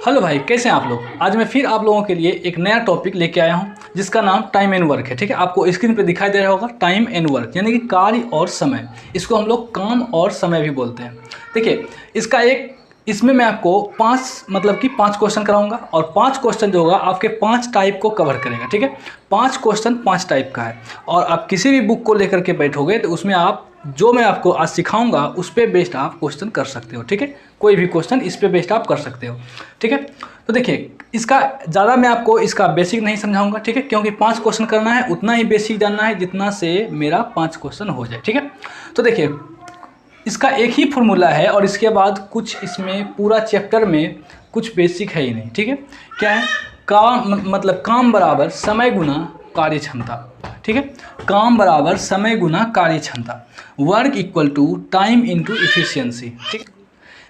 Hello भाई, कैसे हैं आप लोग। आज मैं फिर आप लोगों के लिए एक नया टॉपिक लेके आया हूं जिसका नाम टाइम एंड वर्क है। ठीक है, आपको स्क्रीन पे दिखाई दे रहा होगा टाइम एंड वर्क, यानी कि कार्य और समय। इसको हम लोग काम और समय भी बोलते हैं। देखिए, इसमें मैं आपको पाँच क्वेश्चन कराऊंगा और 5 क्वेश्चन जो होगा आपके 5 टाइप को कवर करेगा। ठीक है, 5 क्वेश्चन 5 टाइप का है और आप किसी भी बुक को लेकर के बैठोगे तो उसमें आप जो मैं आपको आज सिखाऊंगा उस पर बेस्ड आप क्वेश्चन कर सकते हो। ठीक है, कोई भी क्वेश्चन इस पे बेस्ड आप कर सकते हो। ठीक है, तो देखिए, इसका ज़्यादा मैं आपको इसका बेसिक नहीं समझाऊंगा। ठीक है, क्योंकि 5 क्वेश्चन करना है, उतना ही बेसिक जानना है जितना से मेरा 5 क्वेश्चन हो जाए। ठीक है, तो देखिए, इसका एक ही फॉर्मूला है और इसके बाद कुछ इसमें पूरा चैप्टर में कुछ बेसिक है ही नहीं। ठीक है, क्या है? काम बराबर समय गुना कार्य क्षमता। ठीक है, काम बराबर समय गुना कार्य क्षमता, work equal to time into efficiency. ठीक है,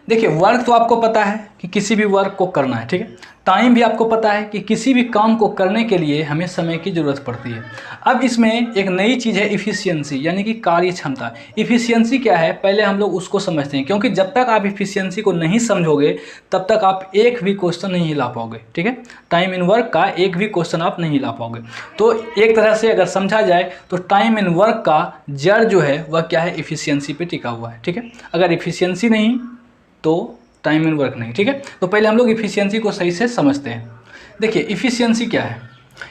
देखिए, वर्क तो आपको पता है कि किसी भी वर्क को करना है। ठीक है, टाइम भी आपको पता है कि किसी भी काम को करने के लिए हमें समय की ज़रूरत पड़ती है। अब इसमें एक नई चीज़ है इफ़िशियंसी, यानी कि कार्य क्षमता। इफ़िशियंसी क्या है, पहले हम लोग उसको समझते हैं, क्योंकि जब तक आप इफ़िशियंसी को नहीं समझोगे तब तक आप एक भी क्वेश्चन नहीं हिला पाओगे। ठीक है, टाइम इन वर्क का एक भी क्वेश्चन आप नहीं हिला पाओगे। तो एक तरह से अगर समझा जाए तो टाइम इन वर्क का जड़ जो है वह क्या है, इफ़िशियंसी पे टिका हुआ है। ठीक है, अगर इफ़िशियंसी नहीं तो टाइम एंड वर्क नहीं। ठीक है, तो पहले हम लोग इफ़िशियंसी को सही से समझते हैं। देखिए, इफ़िशियंसी क्या है?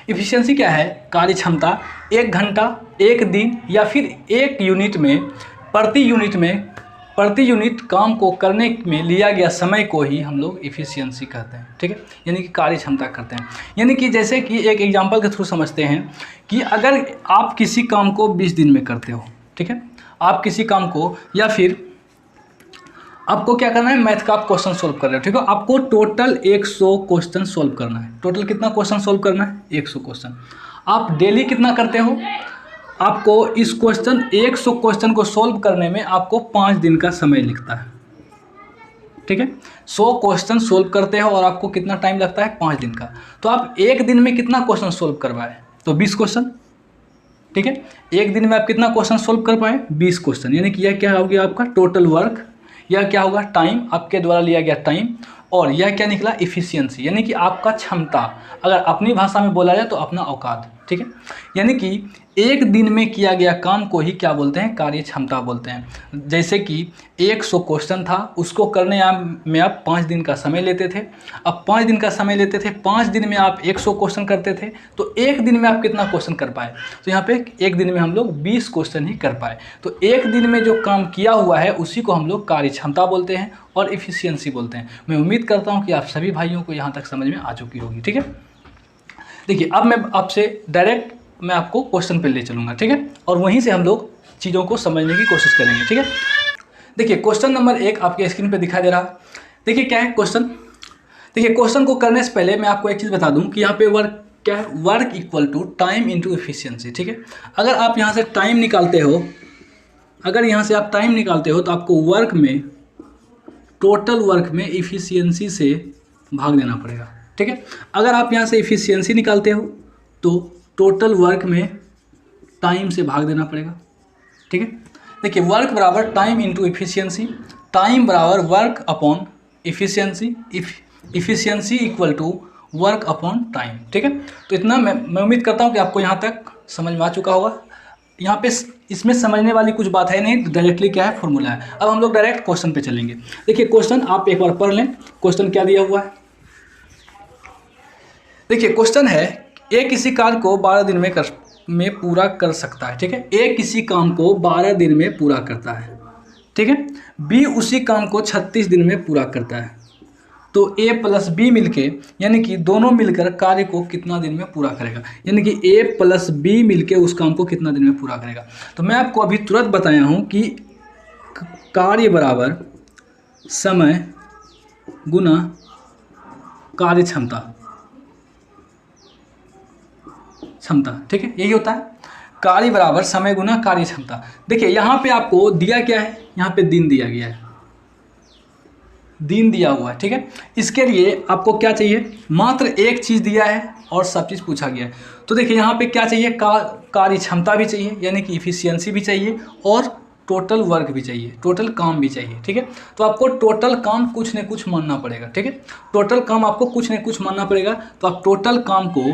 इफ़िशियंसी क्या है? कार्य क्षमता 1 घंटा, 1 दिन या फिर 1 यूनिट में प्रति यूनिट काम को करने में लिया गया समय को ही हम लोग इफ़िशियंसी कहते हैं। ठीक है, यानी कि कार्य क्षमता करते हैं। यानी कि जैसे कि एक एग्जांपल के थ्रू समझते हैं कि अगर आप किसी काम को 20 दिन में करते हो। ठीक है, आप किसी काम को, या फिर आपको क्या करना है, मैथ का आप क्वेश्चन सोल्व कर रहे हो। ठीक है, आपको टोटल 100 क्वेश्चन सोल्व करना है। टोटल कितना क्वेश्चन सोल्व करना है? 100 क्वेश्चन। आप डेली कितना करते हो? आपको इस 100 क्वेश्चन को सोल्व करने में आपको 5 दिन का समय लगता है। ठीक है, 100 क्वेश्चन सोल्व करते हो और आपको कितना टाइम लगता है? 5 दिन का। तो आप एक दिन में कितना क्वेश्चन सोल्व करवाए? तो 20 क्वेश्चन। ठीक है, एक दिन में आप कितना क्वेश्चन सोल्व कर पाए? 20 क्वेश्चन। यानी कि यह क्या हो गया आपका टोटल वर्क, यह क्या होगा, टाइम, आपके द्वारा लिया गया टाइम, और यह क्या निकला, इफ़िशियंसी, यानी कि आपका क्षमता। अगर अपनी भाषा में बोला जाए तो अपना औकात। ठीक है, यानी कि एक दिन में किया गया काम को ही क्या बोलते हैं, कार्य क्षमता बोलते हैं। जैसे कि 100 क्वेश्चन था, उसको करने में आप 5 दिन का समय लेते थे। अब 5 दिन का समय लेते थे, 5 दिन में आप 100 क्वेश्चन करते थे, तो एक दिन में आप कितना क्वेश्चन कर पाए? तो यहाँ पे एक दिन में हम लोग 20 क्वेश्चन ही कर पाए। तो एक दिन में जो काम किया हुआ है उसी को हम लोग कार्य क्षमता बोलते हैं और इफ़िशियंसी बोलते हैं। मैं उम्मीद करता हूँ कि आप सभी भाइयों को यहाँ तक समझ में आ चुकी होगी। ठीक है, देखिए, अब मैं आपसे डायरेक्ट मैं आपको क्वेश्चन पे ले चलूँगा। ठीक है, और वहीं से हम लोग चीज़ों को समझने की कोशिश करेंगे। ठीक है, देखिए, क्वेश्चन नंबर 1 आपके स्क्रीन पे दिखाई दे रहा है। देखिए, क्या है क्वेश्चन। देखिए, क्वेश्चन को करने से पहले मैं आपको एक चीज़ बता दूं कि यहाँ पे वर्क क्या है, work equal to time into efficiency. ठीक है, अगर आप यहाँ से टाइम निकालते हो, तो आपको वर्क में, टोटल वर्क में इफिशियंसी से भाग देना पड़ेगा। ठीक है, अगर आप यहाँ से इफिशियंसी निकालते हो तो टोटल वर्क में टाइम से भाग देना पड़ेगा। ठीक है, देखिए, वर्क बराबर टाइम इंटू इफिशियंसी, टाइम बराबर work upon efficiency, efficiency equal to work upon time. ठीक है, तो इतना मैं उम्मीद करता हूँ कि आपको यहाँ तक समझ में आ चुका होगा। यहाँ पे इसमें समझने वाली कुछ बात है नहीं, डायरेक्टली क्या है, फॉर्मूला है। अब हम लोग डायरेक्ट क्वेश्चन पे चलेंगे। देखिए, क्वेश्चन आप एक बार पढ़ लें, क्वेश्चन क्या दिया हुआ है। देखिए, क्वेश्चन है, ए किसी कार्य को 12 दिन में पूरा कर सकता है। ठीक है, ए किसी काम को 12 दिन में पूरा करता है। ठीक है, बी उसी काम को 36 दिन में पूरा करता है। तो ए प्लस बी मिलके, यानी कि दोनों मिलकर कार्य को कितना दिन में पूरा करेगा, यानी कि ए प्लस बी मिलके उस काम को कितना दिन में पूरा करेगा। तो मैं आपको अभी तुरंत बताया हूँ कि कार्य बराबर समय गुना कार्य क्षमता। ठीक है, यही होता है, कार्य बराबर समय गुना कार्य क्षमता। देखिए, यहाँ पे आपको दिया क्या है, यहाँ पे दिन दिया गया है, दिन दिया हुआ है। ठीक है, इसके लिए आपको क्या चाहिए, मात्र एक चीज़ दिया है और सब चीज़ पूछा गया है। तो देखिए, यहाँ पे क्या चाहिए, कार्य क्षमता भी चाहिए, यानी कि इफिशियंसी भी चाहिए, और टोटल वर्क भी चाहिए, टोटल काम भी चाहिए, ठीक है। तो आपको टोटल काम कुछ न कुछ मानना पड़ेगा, ठीक है। टोटल काम आपको कुछ न कुछ मानना पड़ेगा। तो आप टोटल काम को,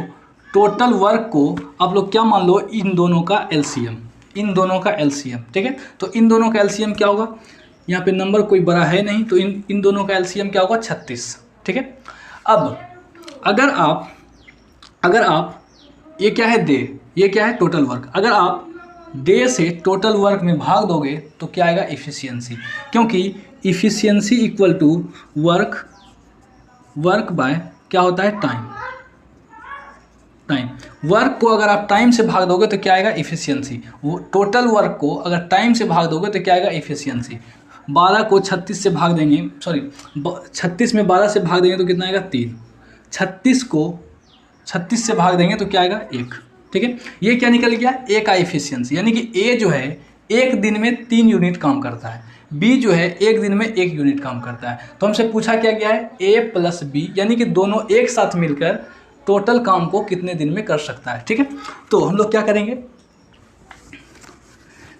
टोटल वर्क को आप लोग क्या मान लो, इन दोनों का एलसीएम, इन दोनों का एलसीएम, ठीक है। तो इन दोनों का एलसीएम क्या होगा, यहाँ पे नंबर कोई बड़ा है नहीं, तो इन दोनों का एलसीएम क्या होगा, 36, ठीक है। अब अगर आप ये क्या है डे, ये क्या है टोटल वर्क, अगर आप डे से टोटल वर्क में भाग दोगे तो क्या आएगा, इफ़िशियंसी, क्योंकि efficiency equal to work by क्या होता है, टाइम। वर्क को अगर आप टाइम से भाग दोगे तो क्या आएगा, इफ़िशियंसी। वो टोटल वर्क को अगर टाइम से भाग दोगे तो क्या आएगा, इफ़िशियंसी। 12 को 36 से भाग देंगे, 36 में 12 से भाग देंगे तो कितना आएगा, 3। 36 को 36 से भाग देंगे तो क्या आएगा, 1, ठीक है। ये क्या निकल गया, ए का इफ़िशियंसी, यानी कि ए जो है एक दिन में 3 यूनिट काम करता है, बी जो है एक दिन में 1 यूनिट काम करता है। तो हमसे पूछा क्या गया है, ए प्लस बी, यानी कि दोनों एक साथ मिलकर टोटल काम को कितने दिन में कर सकता है, ठीक है। तो हम लोग क्या करेंगे,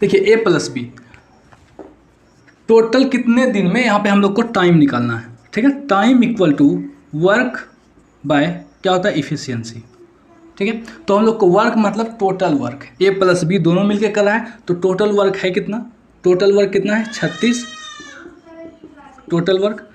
देखिए ए प्लस बी टोटल कितने दिन में, यहाँ पे हम लोग को टाइम निकालना है, ठीक है। Time equal to work by क्या होता है, इफ़िशियंसी, ठीक है। तो हम लोग को वर्क मतलब टोटल वर्क, ए प्लस बी दोनों मिलकर कर रहा है, तो टोटल वर्क है कितना, टोटल वर्क कितना है, 36। टोटल वर्क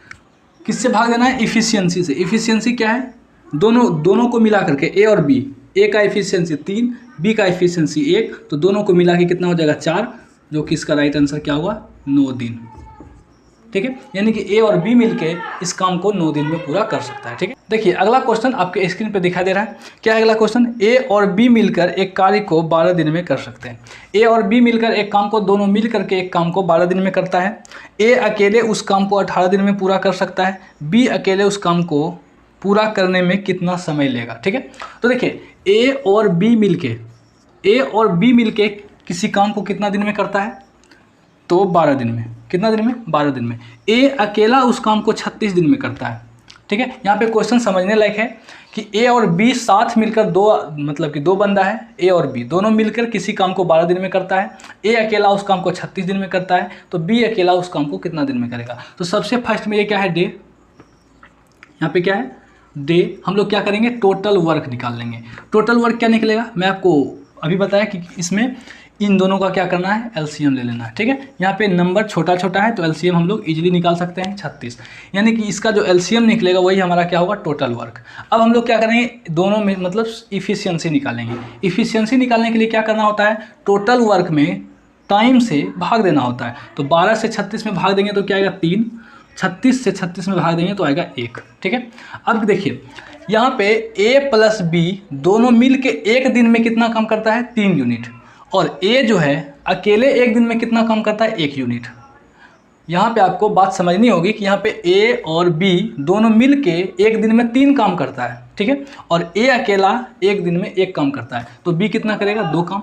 किससे भाग देना है, इफ़िशियंसी से। इफ़िशियंसी क्या है, दोनों को मिला करके, ए और बी, ए का इफ़िशियंसी 3, बी का इफ़िशियंसी 1, तो दोनों को मिला के कितना हो जाएगा, 4, जो कि इसका राइट आंसर क्या होगा, 9 दिन, ठीक है। यानी कि ए और बी मिलके इस काम को 9 दिन में पूरा कर सकता है, ठीक है। देखिए अगला क्वेश्चन आपके स्क्रीन पे दिखाई दे रहा है, क्या है अगला क्वेश्चन, ए और बी मिलकर एक कार्य को 12 दिन में कर सकते हैं। ए और बी मिलकर एक काम को, दोनों मिल करके एक काम को 12 दिन में करता है। ए अकेले उस काम को 18 दिन में पूरा कर सकता है, बी अकेले उस काम को पूरा करने में कितना समय लेगा, ठीक है। तो देखिए ए और बी मिलके किसी काम को कितना दिन में करता है, तो 12 दिन में। कितना दिन में, 12 दिन में। ए अकेला उस काम को 36 दिन में करता है, ठीक है। यहाँ पे क्वेश्चन समझने लायक है कि ए और बी साथ मिलकर दो बंदा है, ए और बी दोनों मिलकर किसी काम को 12 दिन में करता है। ए अकेला उस काम को 36 दिन में करता है, तो बी अकेला उस काम को कितना दिन में करेगा। तो सबसे फर्स्ट में ये क्या है, डे, यहाँ पे क्या है, डे। हम लोग क्या करेंगे, टोटल वर्क निकाल लेंगे। टोटल वर्क क्या निकलेगा, मैं आपको अभी बताया कि इसमें इन दोनों का क्या करना है, एलसीएम ले लेना है, ठीक है। यहाँ पे नंबर छोटा छोटा है तो एलसीएम हम लोग इजीली निकाल सकते हैं, 36, यानी कि इसका जो एलसीएम निकलेगा वही हमारा क्या होगा, टोटल वर्क। अब हम लोग क्या करेंगे, दोनों में मतलब इफ़िशियंसी निकालेंगे। इफ़िशियंसी निकालने के लिए क्या करना होता है, टोटल वर्क में टाइम से भाग देना होता है। तो 12 से 36 में भाग देंगे तो क्या आएगा, 3, 36 से 36 में भाग देंगे तो आएगा 1, ठीक है। अब देखिए यहाँ पे ए प्लस बी दोनों मिल के एक दिन में कितना काम करता है, 3 यूनिट, और ए जो है अकेले एक दिन में कितना काम करता है, 1 यूनिट। यहाँ पे आपको बात समझनी होगी कि यहाँ पे ए और बी दोनों मिल के एक दिन में 3 काम करता है, ठीक है, और ए अकेला एक दिन में 1 काम करता है। तो बी कितना करेगा, 2 काम।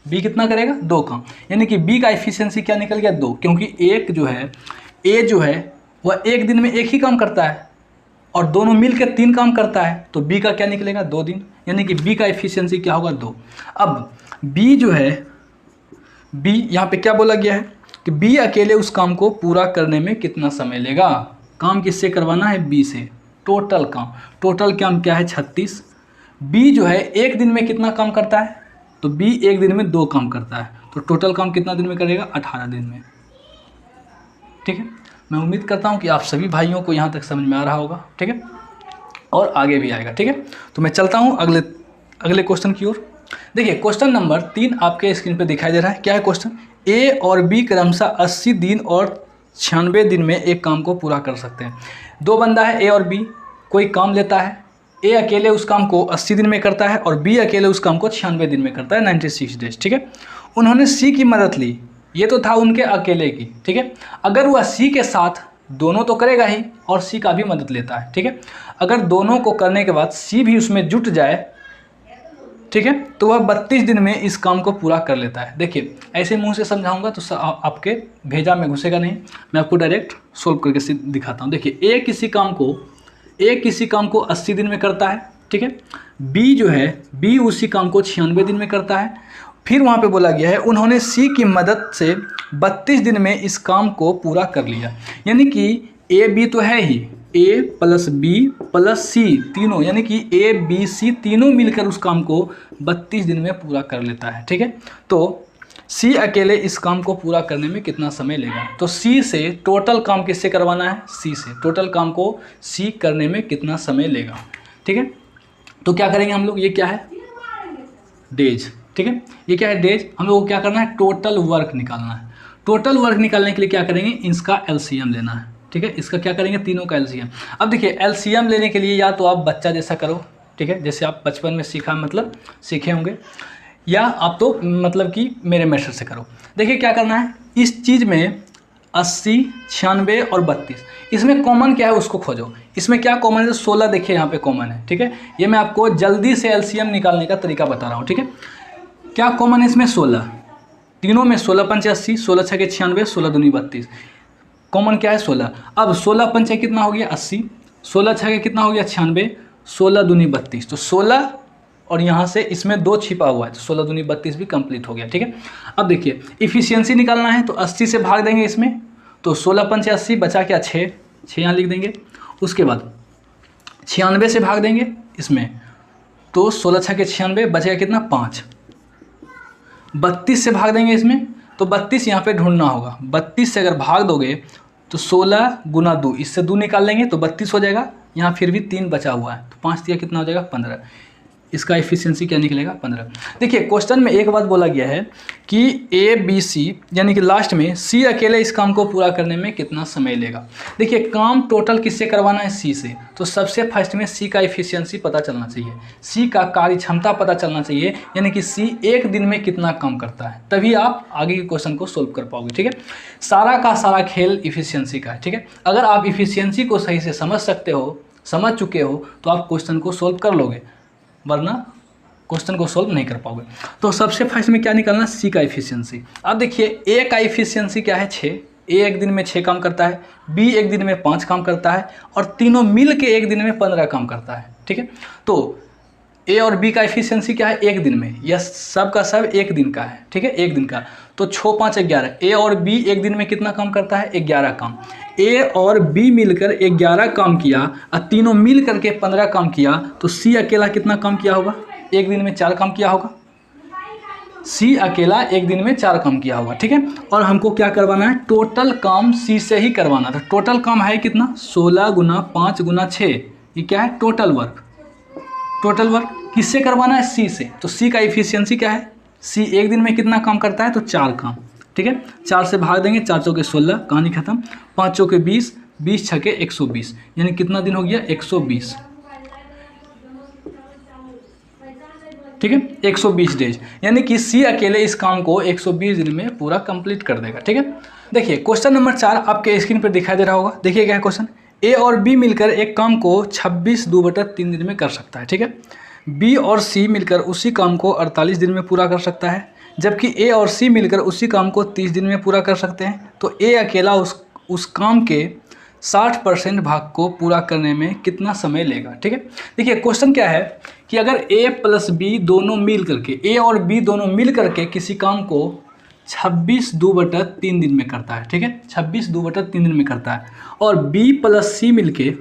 बी कितना करेगा, 2 काम, यानी कि बी का एफिशिएंसी क्या निकल गया, 2, क्योंकि ए जो है वह एक दिन में 1 ही काम करता है और दोनों मिलकर 3 काम करता है, तो बी का क्या निकलेगा, 2 दिन, यानी कि बी का एफिशिएंसी क्या होगा, 2। अब बी जो है, बी यहाँ पे क्या बोला गया है कि बी अकेले उस काम को पूरा करने में कितना समय लेगा। काम किससे करवाना है, बी से। टोटल काम, टोटल काम क्या है, 36। बी जो है एक दिन में कितना काम करता है, तो बी एक दिन में 2 काम करता है, तो टोटल काम कितना दिन में करेगा, 18 दिन में, ठीक है। मैं उम्मीद करता हूँ कि आप सभी भाइयों को यहाँ तक समझ में आ रहा होगा, ठीक है, और आगे भी आएगा, ठीक है। तो मैं चलता हूँ अगले क्वेश्चन की ओर। देखिए क्वेश्चन नंबर 3 आपके स्क्रीन पे दिखाई दे रहा है। क्या है क्वेश्चन, ए और बी क्रमशः 80 दिन और 96 दिन में एक काम को पूरा कर सकते हैं। 2 बंदा है, ए और बी, कोई काम लेता है, ए अकेले उस काम को 80 दिन में करता है और बी अकेले उस काम को 96 दिन में करता है, 96 डेज, ठीक है। उन्होंने सी की मदद ली, ये तो था उनके अकेले की, ठीक है। अगर वह सी के साथ दोनों तो करेगा ही और सी का भी मदद लेता है, ठीक है। अगर दोनों को करने के बाद सी भी उसमें जुट जाए, ठीक है, तो वह 32 दिन में इस काम को पूरा कर लेता है। देखिए ऐसे मुंह से समझाऊंगा तो आपके भेजा में घुसेगा नहीं, मैं आपको डायरेक्ट सोल्व करके दिखाता हूँ। देखिए ए किसी काम को 80 दिन में करता है, ठीक है। बी जो है, बी उसी काम को 96 दिन में करता है। फिर वहाँ पे बोला गया है उन्होंने सी की मदद से 32 दिन में इस काम को पूरा कर लिया। यानी कि ए बी तो है ही, ए प्लस बी प्लस सी तीनों, यानी कि ए बी सी तीनों मिलकर उस काम को 32 दिन में पूरा कर लेता है। ठीक है, तो सी अकेले इस काम को पूरा करने में कितना समय लेगा? तो सी से टोटल काम किससे करवाना है? सी से। टोटल काम को सी करने में कितना समय लेगा? ठीक है, तो क्या करेंगे हम लोग, ये क्या है? डेज। ठीक है, ये क्या है? डेज। हम लोग को क्या करना है? टोटल वर्क निकालना है। टोटल वर्क निकालने के लिए क्या करेंगे? इसका एलसीएम लेना है। ठीक है, इसका क्या करेंगे? तीनों का एलसीएम। अब देखिए एलसीएम लेने के लिए या तो आप बच्चा जैसा करो, ठीक है, जैसे आप बचपन में सीखा मतलब सीखे होंगे, या आप तो मतलब कि मेरे मेथड से करो। देखिए क्या करना है, इस चीज़ में 80, 96 और 32, इसमें कॉमन क्या है उसको खोजो। इसमें क्या कॉमन है? 16 देखिए यहाँ पे कॉमन है। ठीक है, ये मैं आपको जल्दी से एलसीएम निकालने का तरीका बता रहा हूँ। ठीक है, क्या कॉमन है इसमें? 16, तीनों में 16 पंचे 80, 16 छके 96, 16 दूनी 32, कॉमन क्या है? 16। अब 16 पंचे कितना हो गया? 80, 16 छके कितना हो गया? 96, 16 दूनी 32, तो 16 और यहाँ से इसमें 2 छिपा हुआ है, तो 16 दूनी 32 भी कंप्लीट हो गया। ठीक है, अब देखिए इफिशियंसी निकालना है, तो 80 से भाग देंगे इसमें, तो 16 पंचे 80, बचा क्या? 6 यहाँ लिख देंगे। उसके बाद 96 से भाग देंगे इसमें, तो 16 छके 96, बचेगा कितना? 5। 32 से भाग देंगे इसमें, तो 32 यहाँ पे ढूंढना होगा। 32 से अगर भाग दोगे तो 16 गुना 2, इससे 2 निकाल लेंगे तो 32 हो जाएगा। यहाँ फिर भी 3 बचा हुआ है, तो 5 दिया कितना हो जाएगा? 15। इसका एफिशिएंसी क्या निकलेगा? 15। देखिए क्वेश्चन में एक बात बोला गया है कि ए बी सी, यानी कि लास्ट में सी अकेले इस काम को पूरा करने में कितना समय लेगा। देखिए काम टोटल किससे करवाना है? सी से। तो सबसे फर्स्ट में सी का एफिशिएंसी पता चलना चाहिए, सी का कार्य क्षमता पता चलना चाहिए, यानी कि सी एक दिन में कितना काम करता है, तभी आप आगे के क्वेश्चन को सोल्व कर पाओगे। ठीक है, सारा का सारा खेल इफिशियंसी का है। ठीक है, अगर आप इफिशियंसी को सही से समझ सकते हो, समझ चुके हो, तो आप क्वेश्चन को सोल्व कर लोगे, वरना क्वेश्चन को सोल्व नहीं कर पाओगे। तो सबसे फर्स्ट में क्या निकालना? सी का एफिशिएंसी। अब देखिए ए का एफिशिएंसी क्या है? 6। ए एक दिन में 6 काम करता है, बी एक दिन में 5 काम करता है, और तीनों मिल के एक दिन में 15 काम करता है। ठीक है, तो ए और बी का एफिशिएंसी क्या है? एक दिन में, यह सब का सब एक दिन का है। ठीक है, एक दिन का, तो 6 5 11। ए और बी एक दिन में कितना काम करता है? 11 काम। ए और बी मिलकर 11 काम किया और तीनों मिल करके 15 काम किया, तो सी अकेला कितना काम किया होगा? एक दिन में 4 काम किया होगा। सी अकेला एक दिन में 4 काम किया होगा। ठीक है, और हमको क्या करवाना है? टोटल काम सी से ही करवाना था। टोटल काम है कितना? 16 गुना 5 गुना 6, ये क्या है? Total work. टोटल वर्क किससे करवाना है? सी से। तो सी का एफिशिएंसी क्या है? सी एक दिन में कितना काम करता है? तो 4 काम। ठीक है, 4 से भाग देंगे, 4 चौके 16, कहानी खत्म। 5 चौके 20, 20 छके 120, यानी कितना दिन हो गया? 120। ठीक है, 120 डेज, यानी कि सी अकेले इस काम को 120 दिन में पूरा कंप्लीट कर देगा। ठीक है, देखिए क्वेश्चन नंबर 4 आपके स्क्रीन पर दिखाई दे रहा होगा। देखिए क्या है क्वेश्चन? ए और बी मिलकर एक काम को 26 2/3 दिन में कर सकता है। ठीक है, बी और सी मिलकर उसी काम को 48 दिन में पूरा कर सकता है, जबकि ए और सी मिलकर उसी काम को 30 दिन में पूरा कर सकते हैं। तो ए अकेला उस काम के 60% भाग को पूरा करने में कितना समय लेगा। ठीक है, देखिए क्वेश्चन क्या है कि अगर ए प्लस बी दोनों मिल करके, ए और बी दोनों मिल करके किसी काम को 26 2/3 दिन में करता है। ठीक है, 26 2/3 दिन में करता है, और बी प्लस सी मिलके,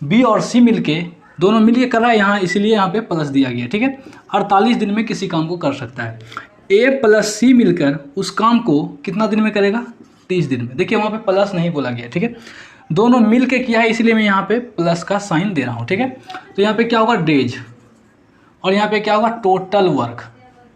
बी और सी मिलके दोनों मिलके कर रहा है यहाँ, इसीलिए यहाँ पे प्लस दिया गया। ठीक है, 48 दिन में किसी काम को कर सकता है। ए प्लस सी मिलकर उस काम को कितना दिन में करेगा? 30 दिन में। देखिए वहाँ पे प्लस नहीं बोला गया। ठीक है, दोनों मिल के किया है, इसलिए मैं यहाँ पे प्लस का साइन दे रहा हूँ। ठीक है, तो यहाँ पे क्या होगा? डेज, और यहाँ पे क्या होगा? Total work.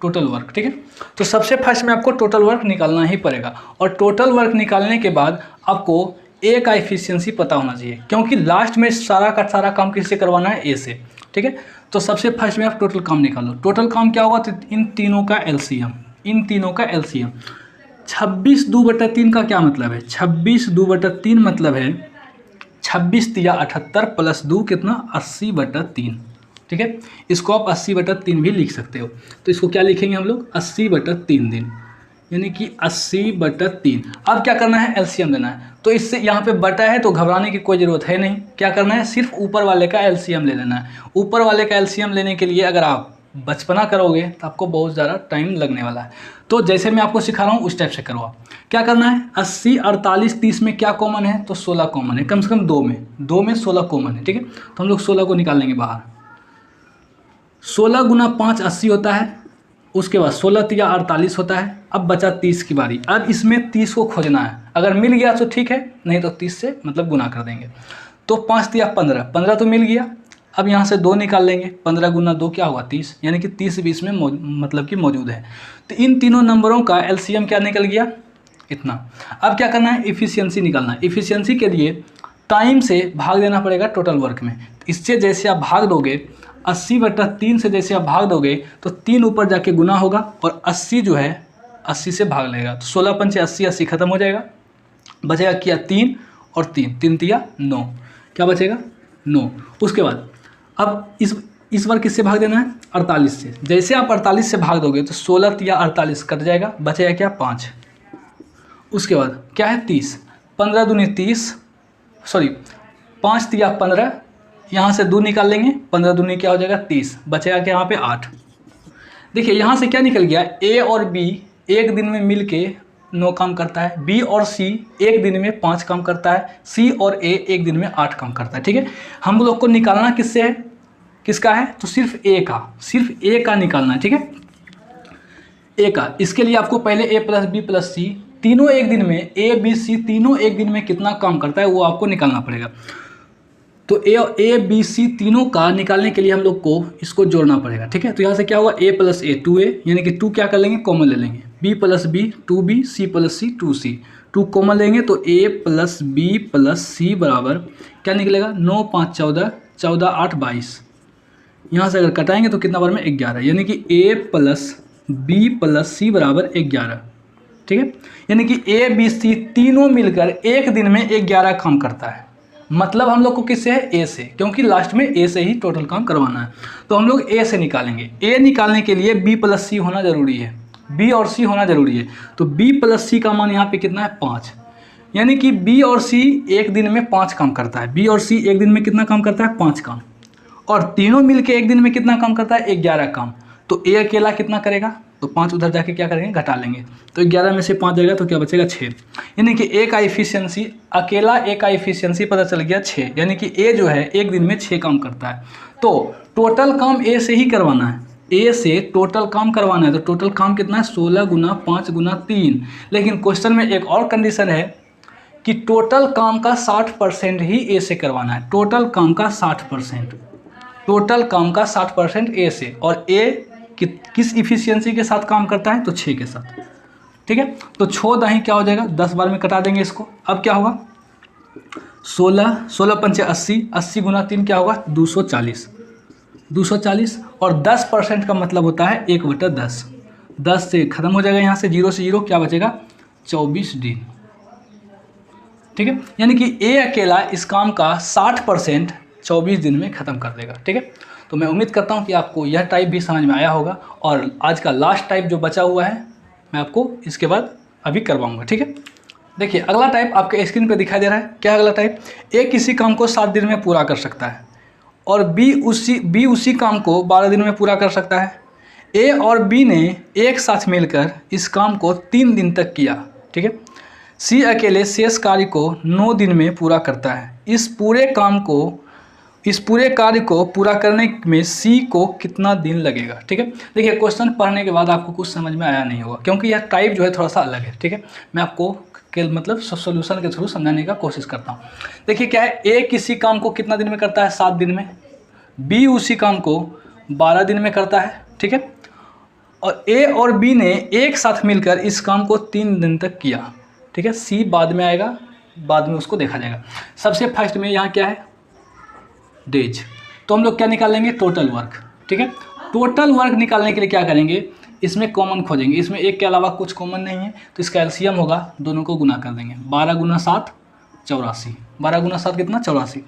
Total work. ठीक है, तो सबसे फर्स्ट में आपको टोटल वर्क निकालना ही पड़ेगा, और टोटल वर्क निकालने के बाद आपको ए का एफिशिएंसी पता होना चाहिए, क्योंकि लास्ट में सारा का सारा काम किससे करवाना है? ए से। ठीक है, तो सबसे फर्स्ट में आप टोटल काम निकालो। टोटल काम क्या होगा? तो इन तीनों का एलसीएम, इन तीनों का एलसीएम। 26 2/3 का क्या मतलब है? 26 2/3 मतलब है 26 तिया 78 प्लस 2 कितना? 80/3। ठीक है, इसको आप 80/3 भी लिख सकते हो। तो इसको क्या लिखेंगे हम लोग? 80/3 दिन, यानी कि 80/3। अब क्या करना है? एलसीएम लेना है। तो इससे यहाँ पे बटा है तो घबराने की कोई ज़रूरत है नहीं। क्या करना है? सिर्फ ऊपर वाले का एलसीएम ले लेना है। ऊपर वाले का एलसीएम लेने के लिए अगर आप बचपना करोगे तो आपको बहुत ज़्यादा टाइम लगने वाला है। तो जैसे मैं आपको सिखा रहा हूँ उस टाइप से करो आप। क्या करना है, 80, 48, 30 में क्या कॉमन है, तो 16 कॉमन है, कम से कम 2 में 16 कॉमन है, ठीक है। तो हम लोग 16 को निकाल लेंगे बाहर। 16 गुना 5 80 होता है, उसके बाद 16 तिया 48 होता है। अब बचा 30 की बारी। अब इसमें 30 को खोजना है, अगर मिल गया तो ठीक है, नहीं तो 30 से मतलब गुना कर देंगे। तो 5 तिया 15, 15 तो मिल गया। अब यहाँ से 2 निकाल लेंगे, 15 गुना 2 क्या होगा 30, यानी कि 30 भी इसमें मतलब कि मौजूद है। तो इन तीनों नंबरों का एलसीएम क्या निकल गया, इतना। अब क्या करना है, इफिशियंसी निकालना है। इफिशियंसी के लिए टाइम से भाग देना पड़ेगा टोटल वर्क में। इससे जैसे आप भाग दोगे 80/3 से जैसे आप भाग दोगे तो 3 ऊपर जाके गुना होगा और 80 जो है 80 से भाग लेगा। तो 16 पंचे 80, 80 खत्म हो जाएगा, बचेगा क्या 3 और 3, 3 तिया 9, क्या बचेगा 9। उसके बाद अब इस बार किससे भाग देना है, 48 से। जैसे आप 48 से भाग दोगे तो 16 तिया 48 कट जाएगा, बचेगा क्या 5। उसके बाद क्या है 30, 15 दूनी 30, सॉरी 5 तिया 15, यहाँ से 2 निकाल लेंगे, 15 दूनी क्या हो जाएगा 30, बचेगा क्या यहाँ पे 8। देखिए यहाँ से क्या निकल गया, ए और बी एक दिन में मिल के 9 काम करता है, बी और सी एक दिन में 5 काम करता है, सी और ए एक दिन में 8 काम करता है, ठीक है। हम लोग को निकालना किससे है, किसका है, तो सिर्फ ए का निकालना है, ठीक है, ए का। इसके लिए आपको पहले ए प्लस बी प्लस सी तीनों एक दिन में, ए बी सी तीनों एक दिन में कितना काम करता है वो आपको निकालना पड़ेगा। तो ए बी सी तीनों का निकालने के लिए हम लोग को इसको जोड़ना पड़ेगा, ठीक है। तो यहाँ से क्या होगा, ए प्लस ए 2a, यानी कि 2 क्या कर लेंगे, कॉमन ले लेंगे, B plus B 2b, C plus C 2c, 2 common लेंगे तो a plus B plus C बराबर क्या निकलेगा, 9 5 14, 14 8 22। यहाँ से अगर कटाएंगे तो कितना बार में 11, यानी कि a plus B plus C बराबर 11, ठीक है। यानी कि ए बी सी तीनों मिलकर एक दिन में 11 काम करता है। मतलब हम लोग को किससे है, ए से, क्योंकि लास्ट में ए से ही टोटल काम करवाना है। तो हम लोग ए से निकालेंगे। ए निकालने के लिए बी प्लस सी होना जरूरी है, बी और सी होना जरूरी है। तो बी प्लस सी का मान यहाँ पे कितना है 5, यानी कि बी और सी एक दिन में 5 काम करता है। बी और सी एक दिन में कितना काम करता है, 5 काम, और तीनों मिलके एक दिन में कितना काम करता है, 11 काम। तो ए अकेला कितना करेगा, तो 5 उधर जाके क्या करेंगे, घटा लेंगे, तो 11 में से 5 जाएगा तो क्या बचेगा 6। यानी कि ए का इफिशियंसी, अकेला ए का इफिशियंसी पता चल गया 6, यानी कि ए जो है एक दिन में 6 काम करता है। तो टोटल काम ए से ही करवाना है, ए से टोटल काम करवाना है। तो टोटल काम कितना है, 16 गुना 5 गुना 3। लेकिन क्वेश्चन में एक और कंडीशन है कि टोटल काम का 60% ही ए से करवाना है। टोटल काम का 60%, टोटल काम का 60% ए से, और ए किस इफिशियंसी के साथ काम करता है, तो 6 के साथ, ठीक है। तो 6 दाही क्या हो जाएगा, 10 बार में कटा देंगे इसको। अब क्या होगा, 16 पंचे 80, 80 गुना 3 क्या होगा 240, 240, और 10% का मतलब होता है 1/10, 10 से खत्म हो जाएगा, यहाँ से 0 से 0 क्या बचेगा 24 दिन, ठीक है। यानी कि ए अकेला इस काम का 60% 24 दिन में ख़त्म कर देगा, ठीक है। तो मैं उम्मीद करता हूँ कि आपको यह टाइप भी समझ में आया होगा, और आज का लास्ट टाइप जो बचा हुआ है मैं आपको इसके बाद अभी करवाऊँगा, ठीक है। देखिए अगला टाइप आपके स्क्रीन पे दिखाई दे रहा है। क्या अगला टाइप, ए किसी काम को 7 दिन में पूरा कर सकता है, और बी उसी काम को 12 दिन में पूरा कर सकता है। ए और बी ने एक साथ मिलकर इस काम को 3 दिन तक किया, ठीक है। सी अकेले शेष कार्य को 9 दिन में पूरा करता है। इस पूरे कार्य को पूरा करने में सी को कितना दिन लगेगा, ठीक है। देखिए क्वेश्चन पढ़ने के बाद आपको कुछ समझ में आया नहीं होगा, क्योंकि यह टाइप जो है थोड़ा सा अलग है, ठीक है। मैं आपको मतलब सोल्यूशन के थ्रू समझाने का कोशिश करता हूँ। देखिए क्या है, ए किसी काम को कितना दिन में करता है, 7 दिन में। बी उसी काम को 12 दिन में करता है, ठीक है। और ए और बी ने एक साथ मिलकर इस काम को 3 दिन तक किया, ठीक है। सी बाद में आएगा, बाद में उसको देखा जाएगा। सबसे फर्स्ट में यहाँ क्या है, डेज। तो हम लोग क्या निकालेंगे, टोटल वर्क, ठीक है। टोटल वर्क निकालने के लिए क्या करेंगे, इसमें कॉमन खोजेंगे। इसमें एक के अलावा कुछ कॉमन नहीं है, तो इसका एलसीएम होगा, दोनों को गुना कर देंगे। 12 गुना 7 84, 12 गुना 7 कितना 84।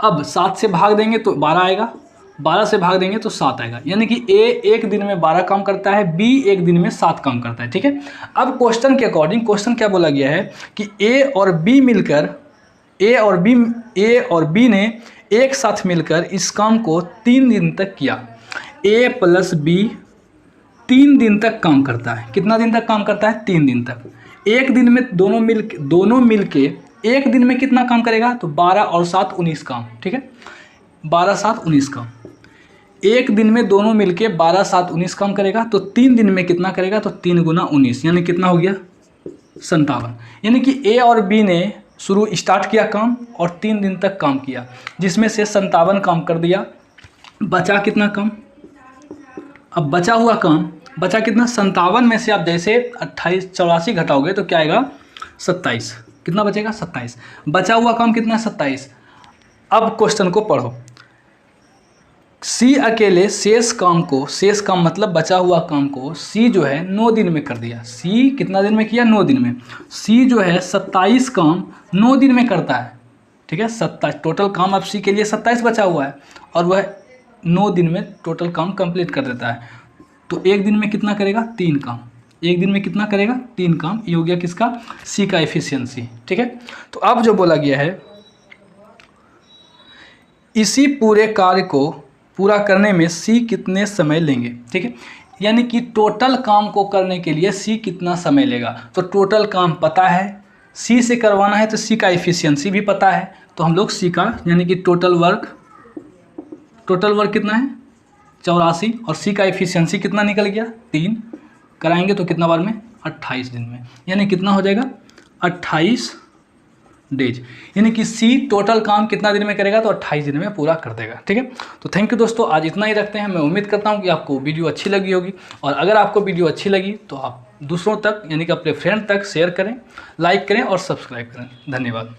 अब 7 से भाग देंगे तो 12 आएगा, 12 से भाग देंगे तो 7 आएगा। यानी कि ए एक दिन में 12 काम करता है, बी एक दिन में 7 काम करता है, ठीक है। अब क्वेश्चन के अकॉर्डिंग क्वेश्चन क्या बोला गया है कि ए और बी ने एक साथ मिलकर इस काम को 3 दिन तक किया। ए प्लस बी 3 दिन तक काम करता है। कितना दिन तक काम करता है? 3 दिन तक। एक दिन में दोनों मिल के एक दिन में कितना काम करेगा? तो 12 और 7 19 काम, ठीक है, 12 7 19 काम। एक दिन में दोनों मिलके 12 7 19 काम करेगा, तो 3 दिन में कितना करेगा? तो 3 गुना 19 यानी कितना हो गया? 57। यानी कि ए और बी ने स्टार्ट किया काम और 3 दिन तक काम किया, जिसमें से 57 काम कर दिया। बचा कितना काम? अब बचा हुआ काम बचा कितना? 57 में से आप जैसे 28 84 घटाओगे तो क्या आएगा? 27। कितना बचेगा? 27। बचा हुआ काम कितना है? 27। अब क्वेश्चन को पढ़ो। सी अकेले शेष काम मतलब बचा हुआ काम को सी जो है 9 दिन में कर दिया। सी कितना दिन में किया? 9 दिन में। सी जो है 27 काम 9 दिन में करता है, ठीक है। 27 टोटल काम अब सी के लिए 27 बचा हुआ है और वह 9 दिन में टोटल काम कंप्लीट कर देता है। तो एक दिन में कितना करेगा? 3 काम। एक दिन में कितना करेगा? 3 काम। ये हो गया किसका? सी का एफिशिएंसी, ठीक है। तो अब जो बोला गया है, इसी पूरे कार्य को पूरा करने में सी कितने समय लेंगे, ठीक है। यानी कि टोटल काम को करने के लिए सी कितना समय लेगा। तो टोटल काम पता है, सी से करवाना है तो सी का एफिशिएंसी भी पता है। तो हम लोग सी का यानी कि टोटल वर्क कितना है? 84 और सी का एफिशिएंसी कितना निकल गया? 3 कराएंगे तो कितना बार में? 28 दिन में। यानी कितना हो जाएगा? 28 डेज। यानी कि सी टोटल काम कितना दिन में करेगा? तो 28 दिन में पूरा कर देगा, ठीक है। तो थैंक यू दोस्तों, आज इतना ही रखते हैं। मैं उम्मीद करता हूं कि आपको वीडियो अच्छी लगी होगी, और अगर आपको वीडियो अच्छी लगी तो आप दूसरों तक यानी कि अपने फ्रेंड तक शेयर करें, लाइक करें और सब्सक्राइब करें। धन्यवाद।